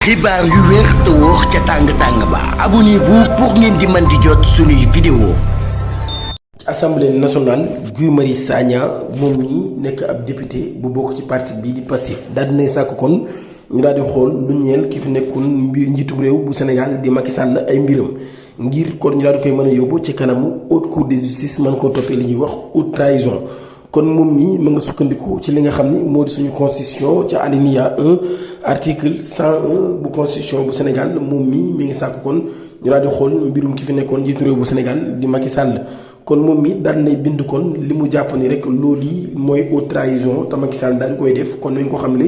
xibaar yu wér te wóor ca tàng-tàng ba abonnez-vous pour ngeen di mën di jot suñuy vidéo. Assemblée nationale Guy Marius Sagna moom ñi nekk ab député bu bokk ci parti bii di Pastef daal dinay sàkk kon ñu daal di xool lu ñeel ki fi nekkoon njiitum réew bu Sénégal di Macky Sall ay mbiram ngir kon ñu daal di koy mën a yóbbu ci kanamu haute cour de justice mën koo toppee li ñuy wax haute trahison. kon moom mii ma nga sukkandiku ci li nga xam ni moo di suñu constitution ca alinéa 1 article 101 bu constitution bu Sénégal moom mii mi ngi sàkk kon ñu daal di xool mbirum ki fi nekkoon njiitu réew bu Sénégal di Macky Sall. kon moom mi daal nay bind kon li mu jàpp ni rek loolu yi mooy haute trahison te Macky Sall daal di koy def kon nañ ko xamle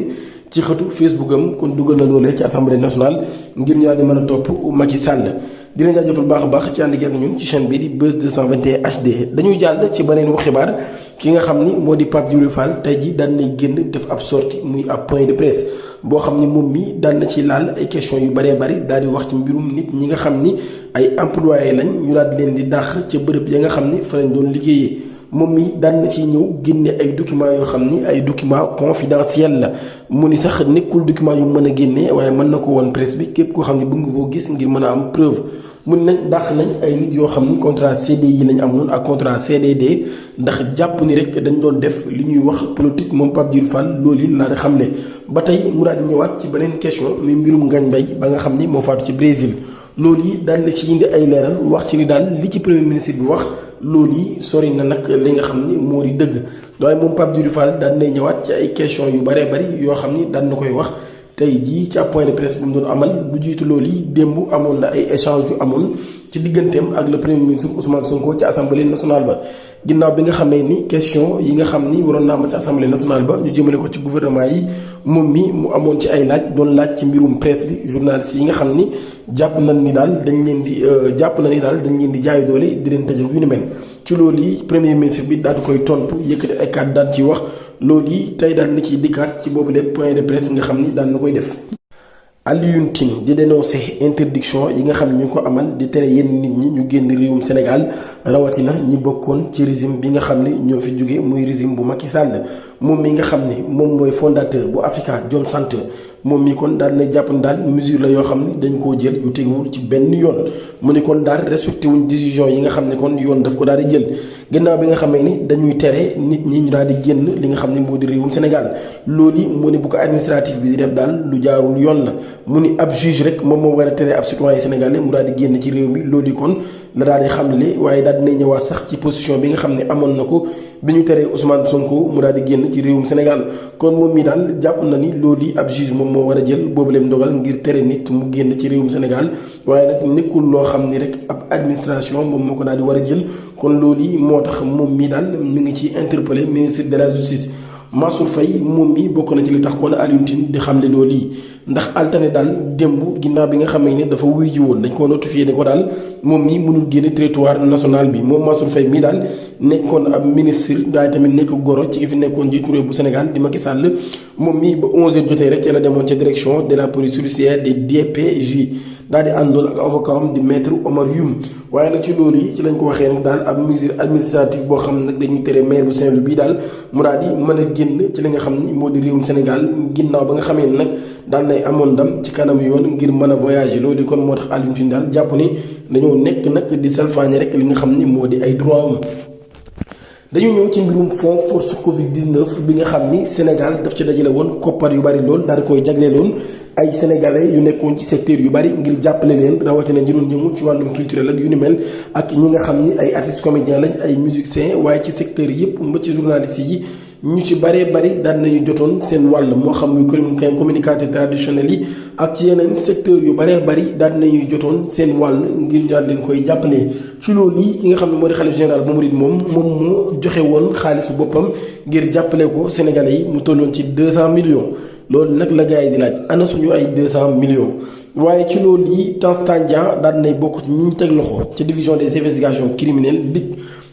ci xëtu Facebook am kon dugal na loolee ci assemblée nationale ngir ñu daal di mën a topp Macky Sall. di leen jaajëfal baax a baax ci ànd ak ñun ci chaîne bi di Buzz 221 HD dañuy jàll ci beneen wu xibaar ki nga xam ni moo di Pape Djibril Fall tey ji daan nay génn def ab sortie muy ab point de presse boo xam ni moom mi daan na ci laal ay questions yu bëree bëri daal di wax ci mbirum nit ñi nga xam ni ay employé lañ ñu daal di leen di dàq ca bërëb ya nga xam ni fa lañ doon liggéeyee. moom mi daan na ci ñëw génne ay documents yoo xam ni ay documents confidentiels la mu ni sax nekkul documents yu mën a génne waaye mën na ko woon presse bi képp koo xam ne bëgg nga koo gis ngir mën a am preuve. mun nañ dàq nañ ay nit yoo xam ni contrat CDI lañ amoon ak contrat CDD ndax jàpp ni rek dañ doon def li ñuy wax politique moom Pape Djibril Fall loolu yi laa di xamle ba tey mu daal di ñëwaat ci beneen question muy mbirum Ngagne Mbaye ba nga xam ni moo faatu ci Brésil. loolu yi daal na ci indi ay leeral wax ci ni daal li ci premier ministre bi wax loolu yi sori na nag li nga xam ni moo di dëgg waaye moom Pape Djibril Fall daal nay ñëwaat ci ay question yu bëree bëri yoo xam ni daal na koy wax. tey jii ci ab point de presse bu mu doon amal lu jiitu loolu yi démb amoon na ay échange yu amoon ci digganteem ak le premier ministre Ousmane Sonko ci assemblée nationale ba ginnaaw bi nga xamee ni question yi nga xam ni waroon naa am ci assemblée nationale ba ñu jëmale ko ci gouvernement yi moom mi mu amoon ci ay laaj doon laaj ci mbirum presse bi journaliste yi nga xam ni jàpp nañ ni daal dañ leen di jaay doole di leen tëjoo yu ni mel ci loolu yi premier ministre bi daal di koy tontu yëkkati ay kàddu daan ciy wax. loolu yi tey daal na ciy dikkaat ci boobu lépp point de presse nga xam ni daan na koy def. Alioune Tine di dénoncer interdiction yi nga xam ne ñu ngi ko amal di tere yenn nit ñi ñu génn réewum Sénégal rawatina ñi bokkoon ci régime bi nga xam ne ñoo fi jóge muy régime bu Macky Sall moom mi nga xam ne moom mooy fondateur bu Africa Jom Center moom mi kon daal na jàpp ne daal mesure la yoo xam ne dañ koo jël yu teguwul ci benn yoon mu ne kon daal respecté wuñ décision yi nga xam ne kon yoon daf ko daal di jël gannaaw bi nga xamee ni dañuy tere nit ñi ñu daal di génn li nga xam ne moo di réewum Sénégal loolu yi mu ne bu ko administratif bi di def daal lu jaarul yoon la mu ni ab juge rek moom moo war a tere ab citoyen sénégalais mu daal di génn ci réew mi loolu yi kon la daal di xamle waaye daal dinay ñëwaat sax ci position bi nga xam ne amoon na ko bi ñu teree Ousmane Sonko mu daal di génn ci réewum Sénégal kon moom mi daal jàpp na ni loolu yi ab juge moom moo war a jël boobu leen dogal ngir tere nit mu génn ci réewum Sénégal waaye nag nekkul loo xam ni rek ab administration moom moo ko daal di war a jël kon loolu yi moo tax moom mi daal mi ngi ci interpellé ministre de la justice Mansour Faye moom mi bokk na ci li tax kon Alioune Tine di xamle loolu yi ndax altane daal démb ginnaaw bi nga xamee ne dafa wuy ji woon dañ ko notifié ne ko daal moom mi mënul génne territoire national bi moom Mansour Faye mii daal nekkoon ab ministre waaye tamit nekk goro ci ki fi nekkoon njiitu réew bu Sénégal di Macky Sall moom mii ba 11h jotee rek ci la demoon ca direction de la police judiciaire des DPJ daal di àndoon ak avocat am di maître Omar Youm waaye nag ci loolu yi ci lañ ko waxee nag daal ab mesure administrative boo xam ne nag dañuy tere maire bu Saint-Louis bii daal mu daal di mën a génn ci li nga xam ni moo di réewum Sénégal ginnaaw ba nga xamee ne nag daal nay amoon ndam ci kanam yoon ngir mën a voyager loolu kon moo tax Alioune Tine daal jàpp ni dañoo nekk nag di salfaañe rek li nga xam ni moo di ay droit am. dañu ñëw ci mbirum fonds force Covid 19 bi nga xam ni Sénégal daf ci dajale woon koppar yu bari lool daal di koy jagleeloon ay sénégalais yu nekkoon ci secteur yu bari ngir jàppale leen rawatina ñi doon ñëw ci wàllum culturel ak yu ni mel ak ñi nga xam ni ay artistes comédiens lañ ay musiciens waaye ci secteur yëpp mba ci journalistes yi. ñu ci bëree bëri daan nañu jotoon seen wàll moo xam muy communicateur traditionnel yi ak ci yeneen secteur yu bëree bëri daan nañuy jotoon seen wàll ngir daal leen koy jàppale ci loolu yi ki nga xam ne moo di xalif général bu murid moom moo joxe woon xaalisu boppam ngir jàppale ko Sénégalais yi mu tolloon ci 200 millions loolu nag la gars yi di laaj ana suñu ay 200 millions waaye ci loolu yi Tange daan nay bokk ci ñi ñu teg loxo ca division des investigations criminelles DIC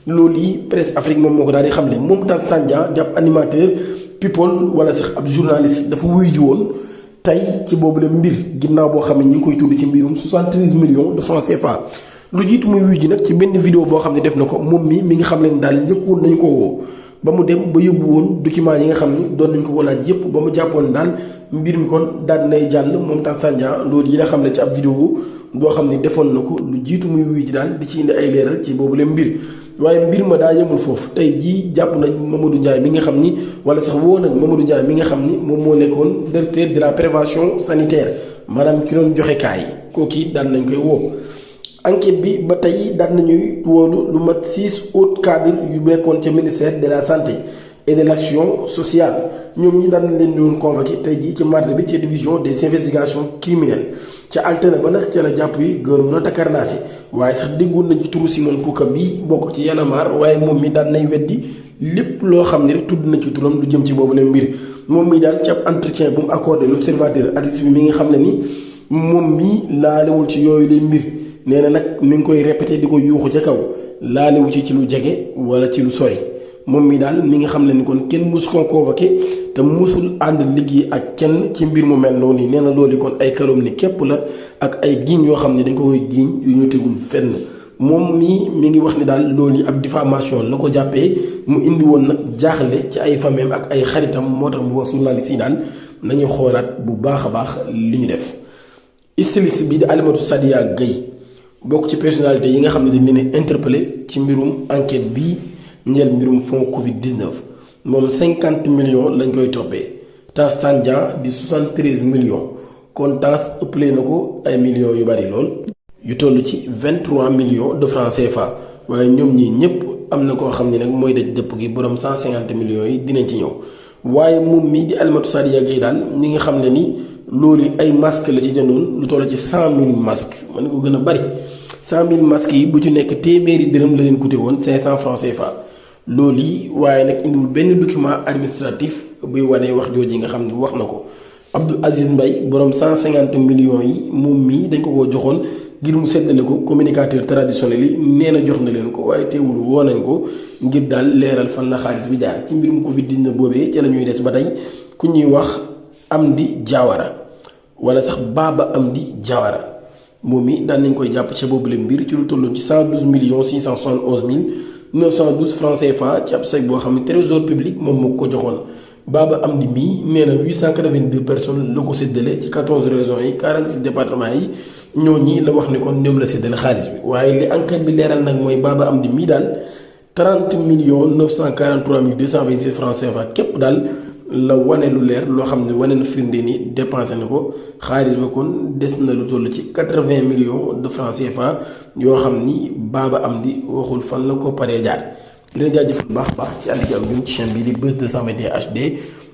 loolu yi presse Afrique moom moo ko daal di xamle moom Tange di ab animateur people wala sax ab journaliste dafa wuyu ji woon tey ci boobu la mbir ginnaaw boo xam ne ñu ngi koy tudd ci mbirum 73 millions de francs CFA lu jiitu muy wuyu ji nag ci benn vidéo boo xam ne def na ko moom mi ngi xam leen daal njëkkoon nañu ko woo ba mu dem ba yóbbu woon document yi nga xam ni doon nañ ko ko laaj yépp ba mu jàppoon daal mbir mi kon daal nay jàll moom Tange Tandian loolu yi nga xam ne ci ab vidéo boo xam ne defoon na ko lu jiitu muy wuy ji daal di ci indi ay leeral ci boobu leen mbir waaye mbir ma daa yemul foofu tey jii jàpp nañ Mamadou Ndiaye mi nga xam ni wala sax woo nañ Mamadou Ndiaye mi nga xam ni moom moo nekkoon directeur de la prévention sanitaire maanaam ki doon joxe kaay kooku daan nañ koy woo. enquête bi ba tey daan nañuy woolu lu mat 6 autres cadres yu nekkoon ca ministère de la santé et de l'action sociale ñoom ñi daan leen doon convoqué tey jii ci mardi bi ci division des investigations criminelles ca altine ba nag ca la jàpp yi gënoon a takkarnaasi waaye sax déggoon nañ ci turu Simon Kouka bi bokk ci Y'en a marre waaye moom mi daan nay weddi lépp loo xam ne rek tudd na ci turam lu jëm ci boobu leen mbir moom mi daal ci ab entretien bu mu accordé l'observateur artiste bi mi nga xam ne ni moom mii laalewul ci yooyu leen mbir nee na nag mi ngi koy répété di ko yuuxu ca kaw laalewu ci lu jege wala ci lu sori moom mi daal mi nga xam ne ni kon kenn musu ko convoqué te musul ànd liggéey ak kenn ci mbir mu mel noonu nee na loolu kon ay calomnie képp la ak ay giiñ yoo xam ne dañ ko koy giiñ yu ñu tegul fenn moom mii mi ngi wax ni daal loolu yi ab diffamation la ko jàppee mu indi woon nag jaaxle ci ay famem ak ay xaritam moo tax mu wax journaliste yi daal nañu xoolaat bu baax a baax li ñu def. styliste bi di Alimatu Sadia Gueye bokk ci personnalité yi nga xam ne dañ leen interpellé ci mbirum enquête bii ñeel mbirum fonds Covid 19 moom 50 millions lañ koy toppee Tange Tandian di 73 millions kon Tange ëppale na ko ay millions yu bari lool. yu toll ci 23 millions de francs CFA waaye ñoom ñii ñëpp am na koo xam ne nag mooy daj dëpp gi borom 150 millions yi dinañ ci ñëw waaye moom mii di Alimatu Sadia Gueye daal ñi nga xam ne ni loolu ay masque la ci jëndoon lu toll ci 100 000 masques man ko gën a bari 100 000 masques yi bu ci nekk téeméeri dërëm la leen coûté woon 500 francs CFA loolu yi waaye nag indiwul benn document administratif buy wane wax jooji nga xam ne wax na ko Abdou Aziz Mbaye borom 150 millions yi moom mii dañ ko joxoon ngir mu seddale ko communicateur traditionnel yi nee na jox na leen ko waaye teewul woo nañ ko ngir daal leeral fan la xaalis bi jaar ci mbirum Covid 19 boobee ca la ñuy des ba tey ku ñuy wax Amdi Diawara wala sax Baba Amdi Diawara moom mi daan nañ koy jàpp ca boobule mbir ci lu tolloon ci 112 millions 671 mille 912 francs CFA ci ab chèque boo xam ne trésor public moom moo ko joxoon. Baba Amdi mii nee na 882 personnes la ko séddale ci 14 régions yi 46 départements yi ñooñi la wax ne kon ñoom la séddale xaalis bi waaye li enquête bi leeral nag mooy Baba Amdi mii daal 30 millions 943 mille 226 francs CFA képp daal la wane lu leer loo xam ne wane na firnde ni dépensé na ko xaalis ba kon des na lu toll ci 80 millions de francs CFA yoo xam ni Baba Amdi waxul fan la ko paree jaar. di leen jaajëfal bu baax a baax ci ànd gi ak ñun ci chaîne bi di Buzz 221 HD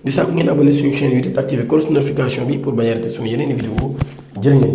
di sàkku ngeen abonné suñu chaîne YouTube activé cloche notification bi pour bañ a rater suñu yeneen i vidéo jërë ngeen jëf